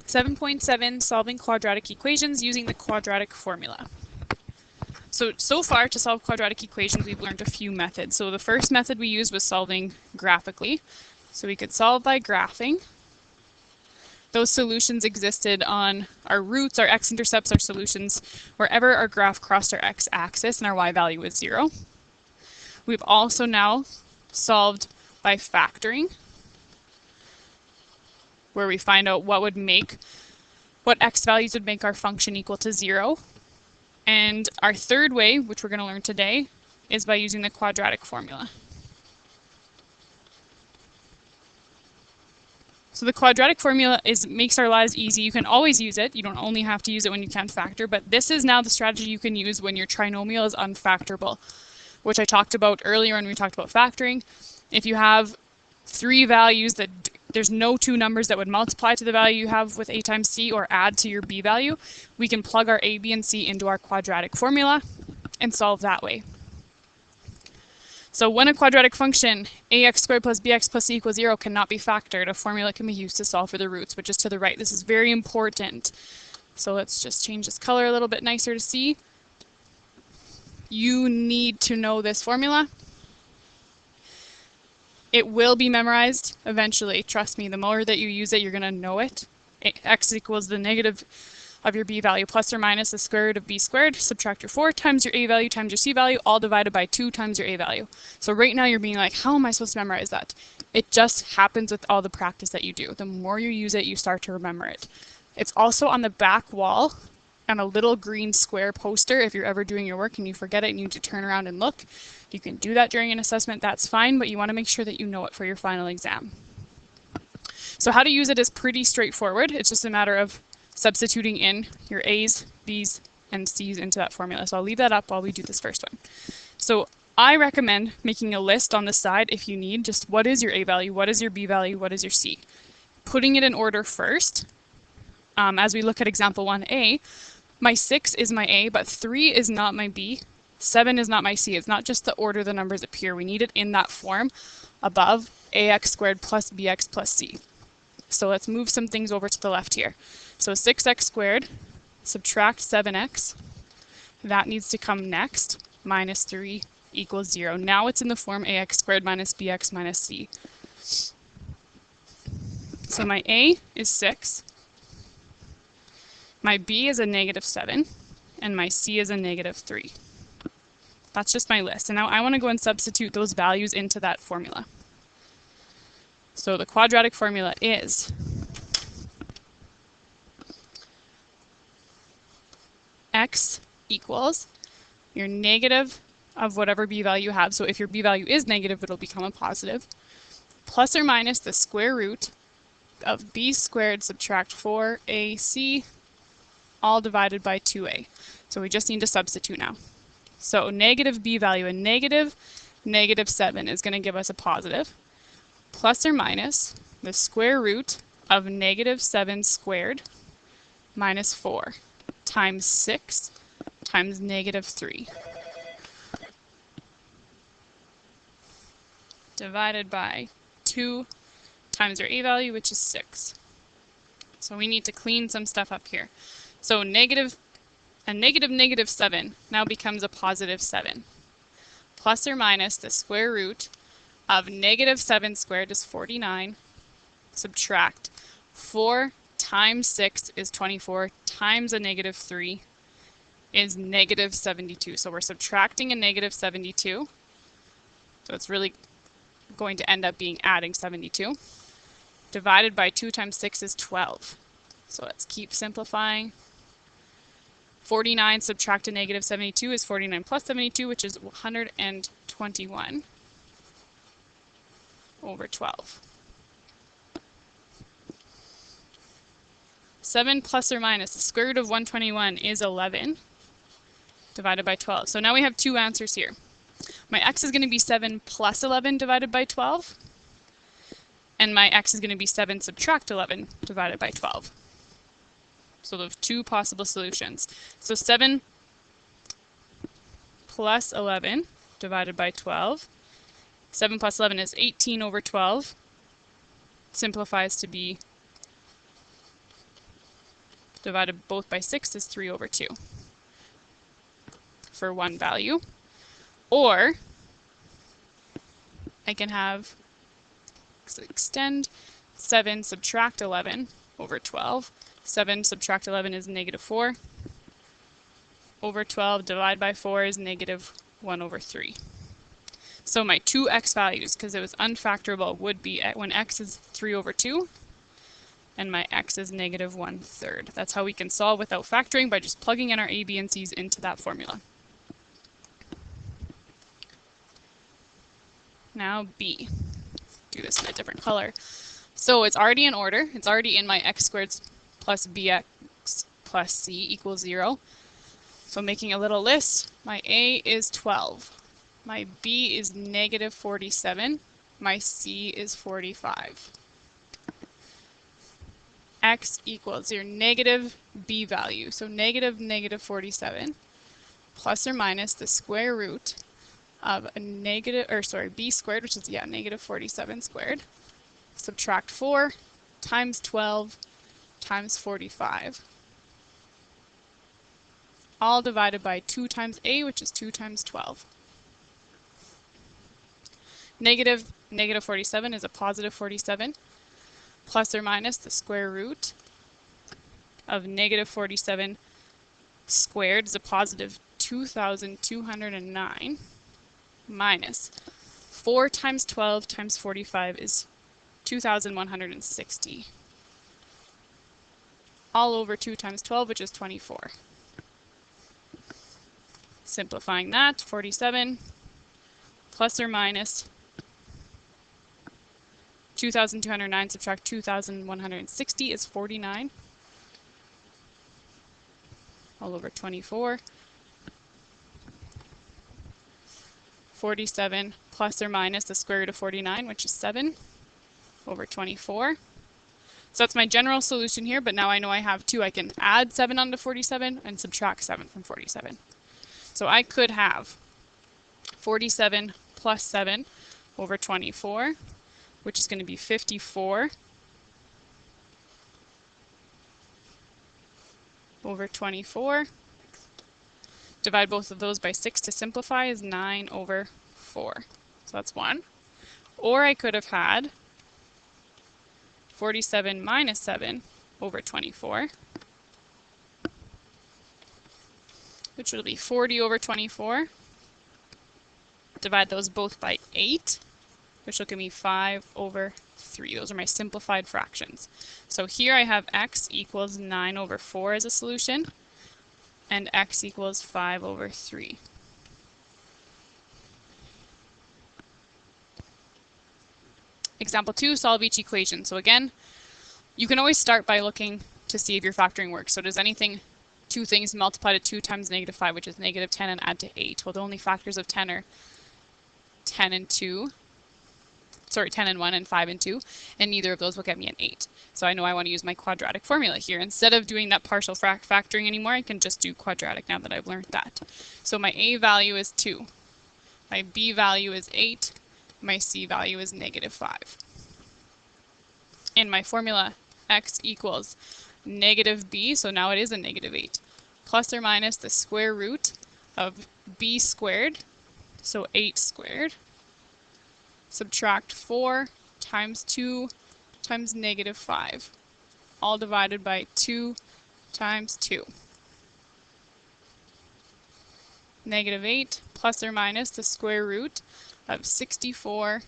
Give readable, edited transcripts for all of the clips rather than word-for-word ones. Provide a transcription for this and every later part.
7.7, solving quadratic equations using the quadratic formula. So far to solve quadratic equations, we've learned a few methods. So the first method we used was solving graphically. So we could solve by graphing. Those solutions existed on our roots, our x-intercepts, our solutions, wherever our graph crossed our x-axis and our y value was 0. We've also now solved by factoring, where we find out what x values would make our function equal to 0. And our third way, which we're going to learn today, is by using the quadratic formula. So the quadratic formula makes our lives easy. You can always use it. You don't only have to use it when you can't factor, but this is now the strategy you can use when your trinomial is unfactorable, which I talked about earlier when we talked about factoring. If you have three values that there's no two numbers that would multiply to the value you have with a times c or add to your b value, we can plug our a, b, and c into our quadratic formula and solve that way. So when a quadratic function ax squared plus bx plus c equals 0 cannot be factored, a formula can be used to solve for the roots, which is to the right. This is very important. So let's just change this color a little bit nicer to see. You need to know this formula. It will be memorized eventually. Trust me, the more that you use it, you're going to know it. X equals the negative of your b value plus or minus the square root of b squared. Subtract your 4 times your a value times your c value, all divided by 2 times your a value. So right now you're being like, how am I supposed to memorize that? It just happens with all the practice that you do. The more you use it, you start to remember it. It's also on the back wall on a little green square poster. If you're ever doing your work and you forget it and you need to turn around and look, you can do that during an assessment, that's fine, but you want to make sure that you know it for your final exam. So how to use it is pretty straightforward. It's just a matter of substituting in your A's, B's, and C's into that formula. So I'll leave that up while we do this first one. So I recommend making a list on the side if you need, just what is your A value, what is your B value, what is your C. Putting it in order first. As we look at example 1A, my 6 is my A, but 3 is not my B. 7 is not my C. It's not just the order the numbers appear. We need it in that form above ax squared plus bx plus c. So let's move some things over to the left here. So 6x squared, subtract 7x. That needs to come next. Minus 3 equals 0. Now it's in the form ax squared minus bx minus c. So my A is 6. My B is a negative 7. And my C is a negative 3. That's just my list. And now I want to go and substitute those values into that formula. So the quadratic formula is x equals your negative of whatever b value you have. So if your b value is negative, it'll become a positive, plus or minus the square root of b squared subtract 4ac, all divided by 2a. So we just need to substitute now. So negative b value, a negative 7 is going to give us a positive, plus or minus the square root of negative 7 squared minus 4 times 6 times negative 3 divided by 2 times our a value, which is 6. So we need to clean some stuff up here. So a negative 7 now becomes a positive 7, plus or minus the square root of negative 7 squared is 49, subtract 4 times 6 is 24, times a negative 3 is negative 72. So we're subtracting a negative 72. So it's really going to end up being adding 72. Divided by 2 times 6 is 12. So let's keep simplifying. 49 subtract a negative 72 is 49 plus 72, which is 121 over 12. 7 plus or minus the square root of 121 is 11 divided by 12. So now we have two answers here. My x is going to be 7 plus 11 divided by 12. And my x is going to be 7 subtract 11 divided by 12. So those two possible solutions. So 7 plus 11 divided by 12. 7 plus 11 is 18 over 12. Simplifies to be divided both by 6 is 3 over 2 for one value. Or I can have extend 7 subtract 11 over 12. 7 subtract 11 is negative 4 over 12. Divide by 4 is negative 1 over 3. So my two x values, because it was unfactorable, would be when x is 3 over 2 and my x is negative 1/3. That's how we can solve without factoring, by just plugging in our a, b, and c's into that formula. Now b. Do this in a different color. So it's already in order. It's already in my x squared plus bx plus c equals 0. So making a little list, my a is 12. My b is negative 47. My c is 45. X equals your negative b value. So negative 47 plus or minus the square root of a b squared, which is, negative 47 squared. Subtract 4 times 12 times 45. All divided by 2 times a, which is 2 times 12. Negative 47 is a positive 47, plus or minus the square root of negative 47 squared is a positive 2,209, minus 4 times 12 times 45 is 2,160. All over 2 times 12, which is 24. Simplifying that, 47 plus or minus 2,209 subtract 2,160 is 49. All over 24. 47 plus or minus the square root of 49, which is 7, over 24. So that's my general solution here, but now I know I have 2. I can add 7 onto 47 and subtract 7 from 47. So I could have 47 plus 7 over 24, which is going to be 54 over 24. Divide both of those by 6 to simplify is 9 over 4. So that's 1. Or I could have had 47 minus 7 over 24, which will be 40 over 24. Divide those both by 8, which will give me 5 over 3. Those are my simplified fractions. So here I have x equals 9 over 4 as a solution, and x equals 5 over 3. Example 2, solve each equation. So again, you can always start by looking to see if your factoring works. So does anything, 2 things multiply to 2 times negative 5, which is negative 10, and add to 8? Well, the only factors of 10 are 10 and 1 and 5 and 2, and neither of those will get me an 8. So I know I want to use my quadratic formula here. Instead of doing that partial factoring anymore, I can just do quadratic now that I've learned that. So my a value is 2, my b value is 8, my c value is negative 5. In my formula, x equals negative b, so now it is a negative 8, plus or minus the square root of b squared, so 8 squared, subtract 4 times 2 times negative 5, all divided by 2 times 2. Negative 8 plus or minus the square root of 64,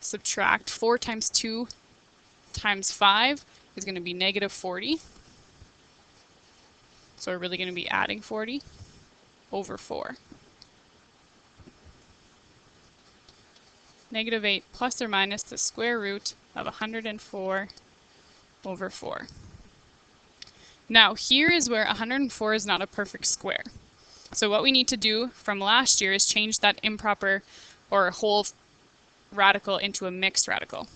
subtract 4 times 2 times 5 is going to be negative 40. So we're really going to be adding 40 over 4. Negative 8 plus or minus the square root of 104 over 4. Now here is where 104 is not a perfect square. So what we need to do from last year is change that improper or whole radical into a mixed radical.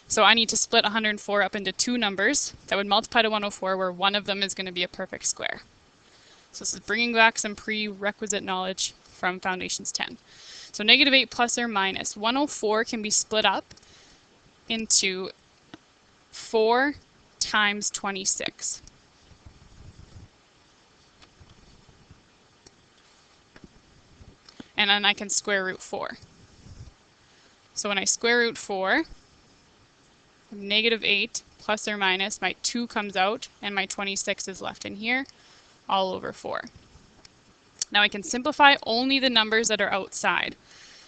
So I need to split 104 up into 2 numbers that would multiply to 104, where one of them is going to be a perfect square. So this is bringing back some prerequisite knowledge from Foundations 10. So negative 8 plus or minus 104 can be split up into 4 times 26. And then I can square root 4. So when I square root 4, -8 plus or minus, my 2 comes out, and my 26 is left in here, all over 4. Now I can simplify only the numbers that are outside.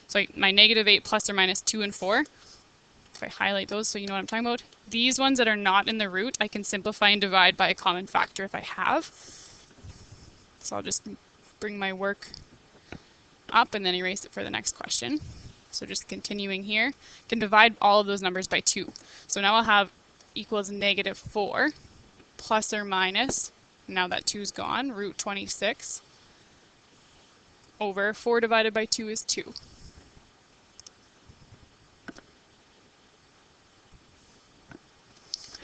So my -8 plus or minus 2 and 4, if I highlight those so you know what I'm talking about, these ones that are not in the root, I can simplify and divide by a common factor if I have. So I'll just bring my work up and then erase it for the next question. So just continuing here, can divide all of those numbers by 2. So now I'll have equals -4 plus or minus, now that 2's gone, root 26 over 4 divided by 2 is 2.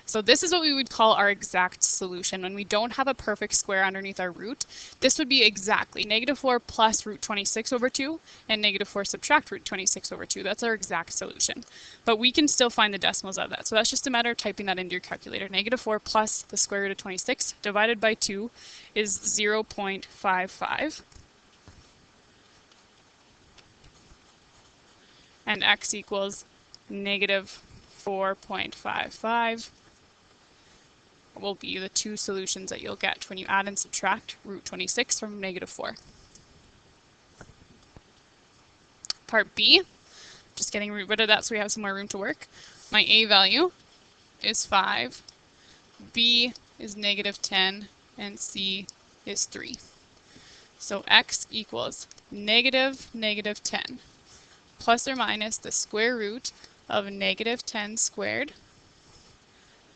So this is what we would call our exact solution. When we don't have a perfect square underneath our root, this would be exactly -4 plus root 26 over 2 and -4 subtract root 26 over 2. That's our exact solution. But we can still find the decimals of that. So that's just a matter of typing that into your calculator. -4 plus the square root of 26 divided by 2 is 0.55. And x equals -4.55. will be the two solutions that you'll get when you add and subtract root 26 from -4. Part B, just getting rid of that so we have some more room to work. My a value is 5, b is -10, and c is 3. So x equals -10 plus or minus the square root of -10 squared,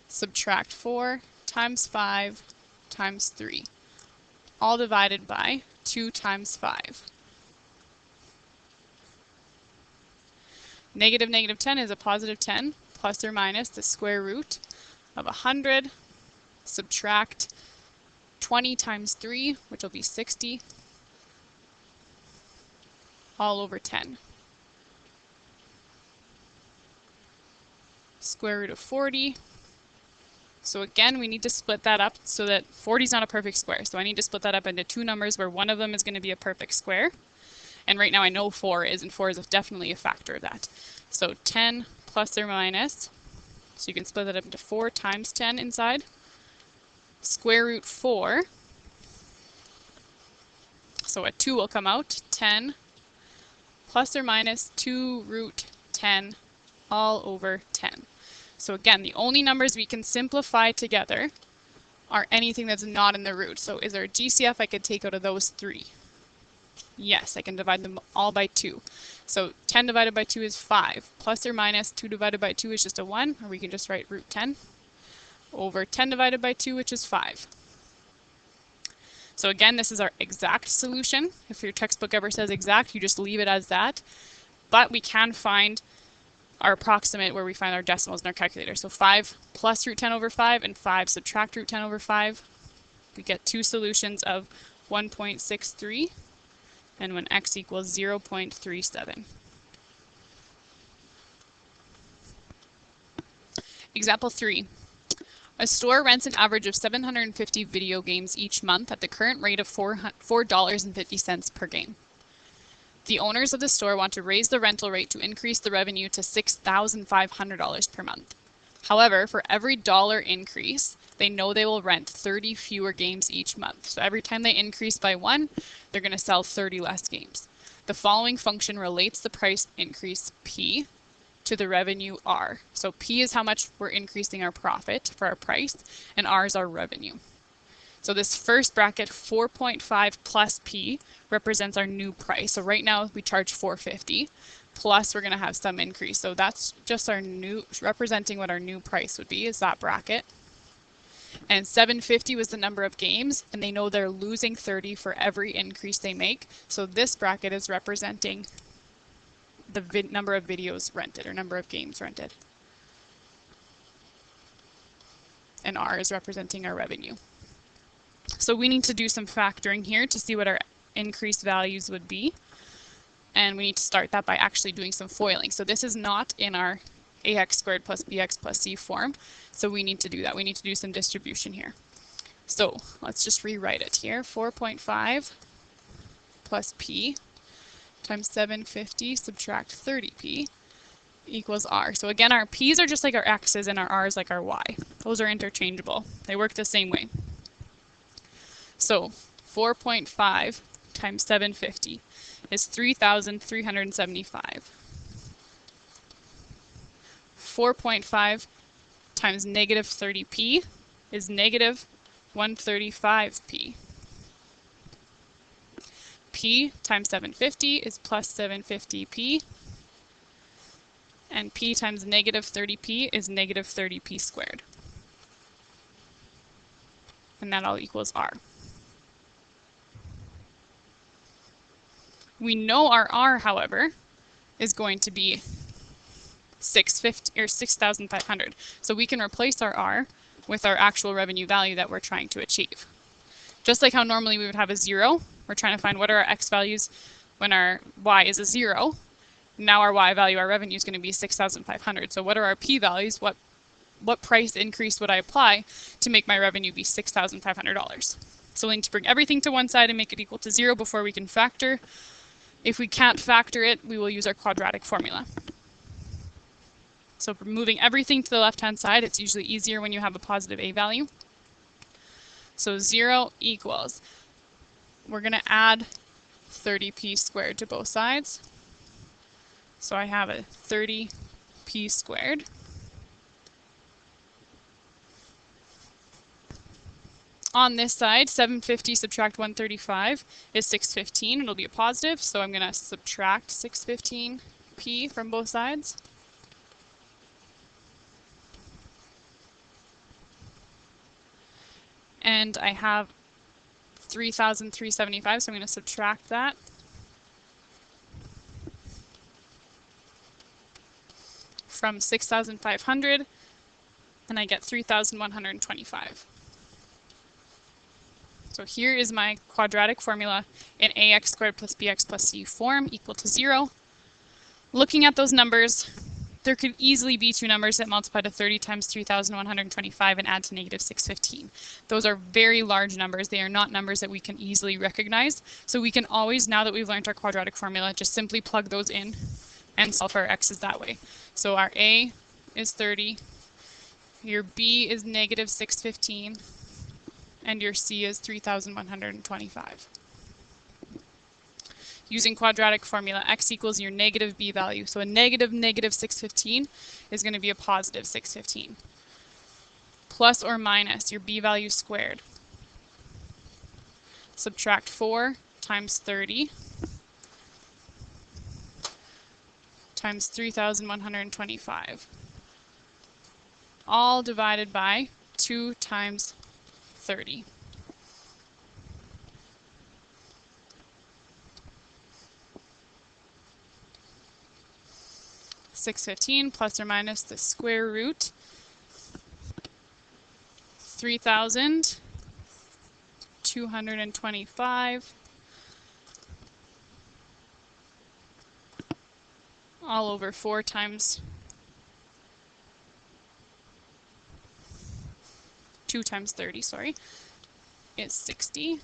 subtract 4 times 5 times 3, all divided by 2 times 5. -10 is a positive 10, plus or minus the square root of 100, subtract 20 times 3, which will be 60, all over 10. Square root of 40. So again, we need to split that up so that 40 is not a perfect square. So I need to split that up into two numbers where one of them is going to be a perfect square. And right now I know 4 is, and 4 is definitely a factor of that. So 10 plus or minus, so you can split that up into 4 times 10 inside. Square root 4, so a 2 will come out. 10 plus or minus 2 root 10 all over 10. So again, the only numbers we can simplify together are anything that's not in the root. So is there a GCF I could take out of those 3? Yes, I can divide them all by 2. So 10 divided by 2 is 5. Plus or minus 2 divided by 2 is just a 1, or we can just write root 10 over 10 divided by 2, which is 5. So again, this is our exact solution. If your textbook ever says exact, you just leave it as that. But we can find our approximate where we find our decimals in our calculator. So 5 plus root 10 over 5 and 5 subtract root 10 over 5. We get two solutions of 1.63 and when x equals 0.37. Example 3. A store rents an average of 750 video games each month at the current rate of $4.50 per game. The owners of the store want to raise the rental rate to increase the revenue to $6,500 per month. However, for every dollar increase, they know they will rent 30 fewer games each month. So every time they increase by 1, they're going to sell 30 less games. The following function relates the price increase P to the revenue R. So P is how much we're increasing our profit for our price, and R is our revenue. So this first bracket, 4.5 plus P, represents our new price. So right now we charge $4.50, plus we're going to have some increase. So that's just our new, representing what our new price would be, is that bracket. And 750 was the number of games, and they know they're losing 30 for every increase they make. So this bracket is representing the number of videos rented, or number of games rented. And R is representing our revenue. So we need to do some factoring here to see what our increased values would be. And we need to start that by actually doing some foiling. So this is not in our ax squared plus bx plus c form. So we need to do that. We need to do some distribution here. So let's just rewrite it here. 4.5 plus p times 750 subtract 30p equals r. So again, our p's are just like our x's and our r's like our y. Those are interchangeable. They work the same way. So 4.5 times 750 is 3,375. 4.5 times negative 30p is negative 135p. P times 750 is plus 750p. And p times negative 30p is negative 30p squared. And that all equals r. We know our r, however, is going to be 650 or 6,500. So we can replace our r with our actual revenue value that we're trying to achieve. Just like how normally we would have a 0, we're trying to find what are our x values when our y is a 0. Now our y value, our revenue, is going to be 6,500. So what are our p values? What price increase would I apply to make my revenue be $6,500? So we need to bring everything to one side and make it equal to 0 before we can factor. If we can't factor it, we will use our quadratic formula. So for moving everything to the left-hand side, it's usually easier when you have a positive a value. So 0 equals, we're going to add 30p squared to both sides. So I have a 30p squared. On this side, 750 subtract 135 is 615. It'll be a positive, so I'm going to subtract 615p from both sides. And I have 3,375, so I'm going to subtract that. From 6,500, and I get 3,125. So here is my quadratic formula in ax squared plus bx plus c form equal to 0. Looking at those numbers, there could easily be two numbers that multiply to 30 times 3,125 and add to negative 615. Those are very large numbers. They are not numbers that we can easily recognize. So we can always, now that we've learned our quadratic formula, just simply plug those in and solve for our x's that way. So our a is 30, your b is negative 615, and your c is 3,125. Using quadratic formula, x equals your negative b value. So a negative 615 is going to be a positive 615. Plus or minus your b value squared. Subtract 4 times 30 times 3,125. All divided by 2 times 30. $615 plus or minus the square root 3,225 all over 4 times 2 times 30, sorry, is 60.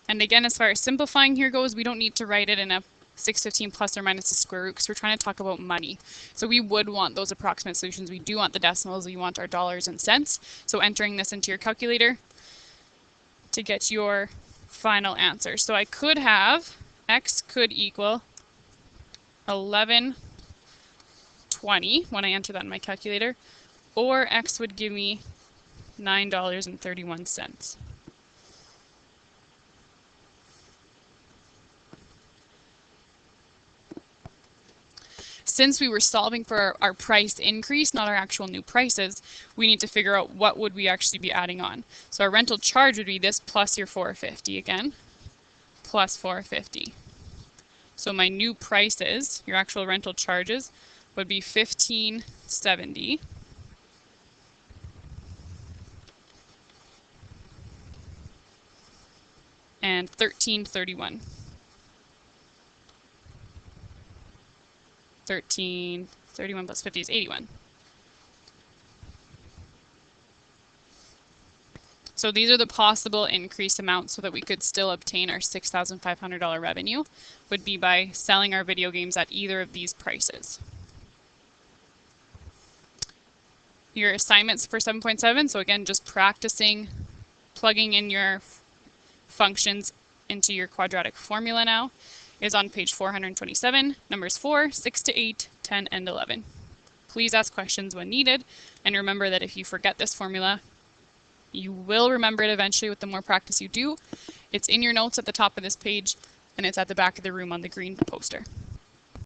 And again, as far as simplifying here goes, we don't need to write it in a 615 plus or minus the square root because we're trying to talk about money. So we would want those approximate solutions. We do want the decimals. We want our dollars and cents. So entering this into your calculator to get your final answer. So I could have x could equal 11.20 when I enter that in my calculator, or x would give me $9.31. Since we were solving for our price increase, not our actual new prices, we need to figure out what would we actually be adding on. So our rental charge would be this plus your $450 again, plus $450. So my new prices, your actual rental charges, would be $1,570. And $1,331. 13, 31 plus 50 is 81. So these are the possible increased amounts so that we could still obtain our $6,500 revenue, would be by selling our video games at either of these prices. Your assignments for 7.7, so again, just practicing plugging in your functions into your quadratic formula now, is on page 427, numbers 4, 6 to 8, 10, and 11. Please ask questions when needed, and remember that if you forget this formula, you will remember it eventually with the more practice you do. It's in your notes at the top of this page, and it's at the back of the room on the green poster.